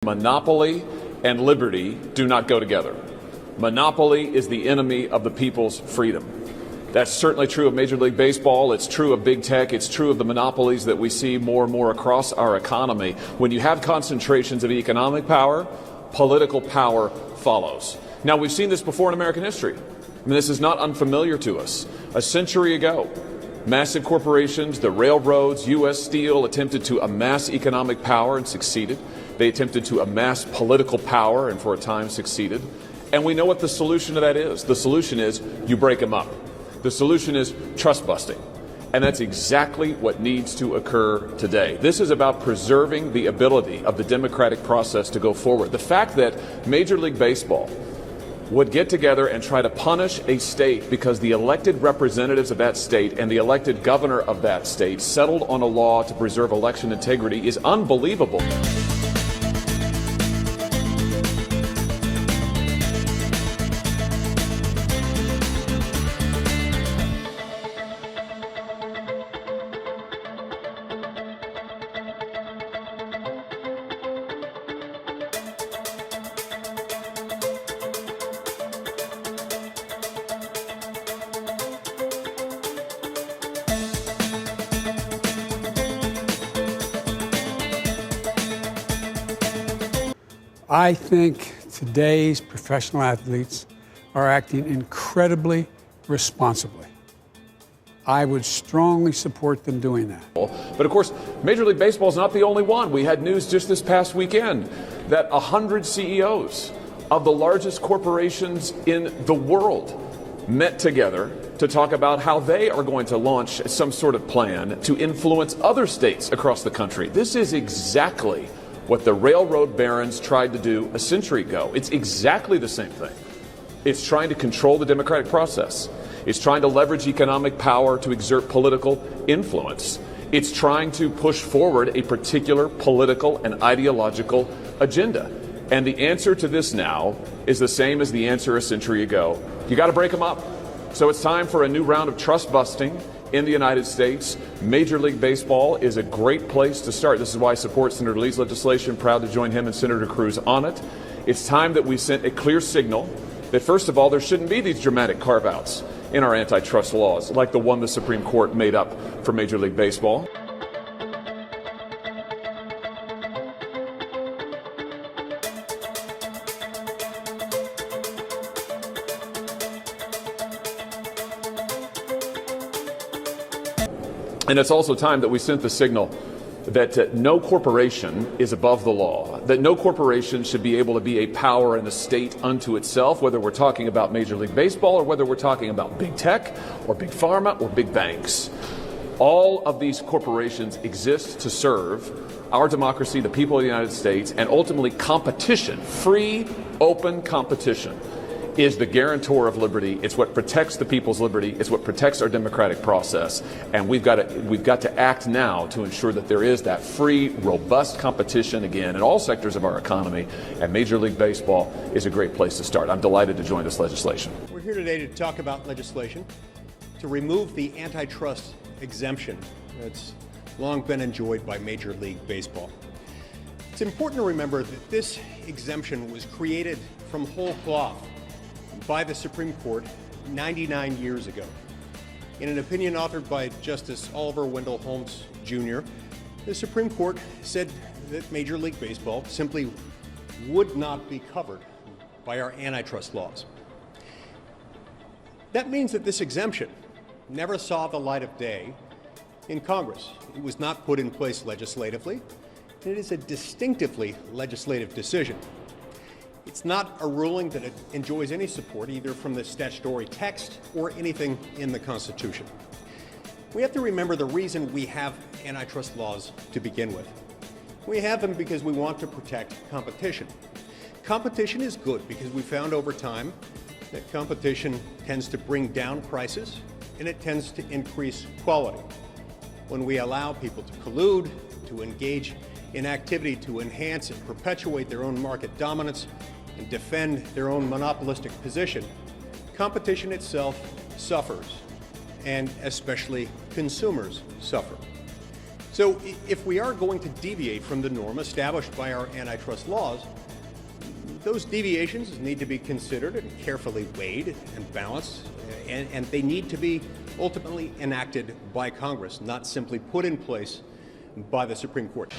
Monopoly and liberty do not go together. Monopoly is the enemy of the people's freedom. That's certainly true of Major League Baseball. It's true of big tech. It's true of the monopolies that we see more and more across our economy. When you have concentrations of economic power, political power follows. Now, we've seen this before in American history. I mean, this is not unfamiliar to us. A century ago, massive corporations, the railroads, U.S. Steel attempted to amass economic power and succeeded. They attempted to amass political power and for a time succeeded. And we know what the solution to that is. The solution is you break them up. The solution is trust busting. And that's exactly what needs to occur today. This is about preserving the ability of the democratic process to go forward. The fact that Major League Baseball would get together and try to punish a state because the elected representatives of that state and the elected governor of that state settled on a law to preserve election integrity is unbelievable. I think today's professional athletes are acting incredibly responsibly. I would strongly support them doing that. But of course, Major League Baseball is not the only one. We had news just this past weekend that 100 CEOs of the largest corporations in the world met together to talk about how they are going to launch some sort of plan to influence other states across the country. This is exactly what the railroad barons tried to do a century ago. It's exactly the same thing. It's trying to control the democratic process. It's trying to leverage economic power to exert political influence. It's trying to push forward a particular political and ideological agenda. And the answer to this now is the same as the answer a century ago. You got to break them up. So it's time for a new round of trust busting in the United States. Major League Baseball is a great place to start. This is why I support Senator Lee's legislation. Proud to join him and Senator Cruz on it. It's time that we sent a clear signal that, first of all, there shouldn't be these dramatic carve-outs in our antitrust laws, like the one the Supreme Court made up for Major League Baseball. And it's also time that we sent the signal that no corporation is above the law, that no corporation should be able to be a power in the state unto itself, whether we're talking about Major League Baseball or whether we're talking about big tech or big pharma or big banks. All of these corporations exist to serve our democracy, the people of the United States, and ultimately competition, free, open competition, is the guarantor of liberty. It's what protects the people's liberty. It's what protects our democratic process. And we've got to act now to ensure that there is that free, robust competition again in all sectors of our economy. And Major League Baseball is a great place to start. I'm delighted to join this legislation. We're here today to talk about legislation to remove the antitrust exemption that's long been enjoyed by Major League Baseball. It's important to remember that this exemption was created from whole cloth by the Supreme Court 99 years ago. In an opinion authored by Justice Oliver Wendell Holmes, Jr., the Supreme Court said that Major League Baseball simply would not be covered by our antitrust laws. That means that this exemption never saw the light of day in Congress. It was not put in place legislatively, and it is a distinctively legislative decision. It's not a ruling that enjoys any support either from the statutory text or anything in the Constitution. We have to remember the reason we have antitrust laws to begin with. We have them because we want to protect competition. Competition is good because we found over time that competition tends to bring down prices and it tends to increase quality. When we allow people to collude, to engage in activity to enhance and perpetuate their own market dominance and defend their own monopolistic position, competition itself suffers, and especially consumers suffer. So if we are going to deviate from the norm established by our antitrust laws, those deviations need to be considered and carefully weighed and balanced, and they need to be ultimately enacted by Congress, not simply put in place by the Supreme Court.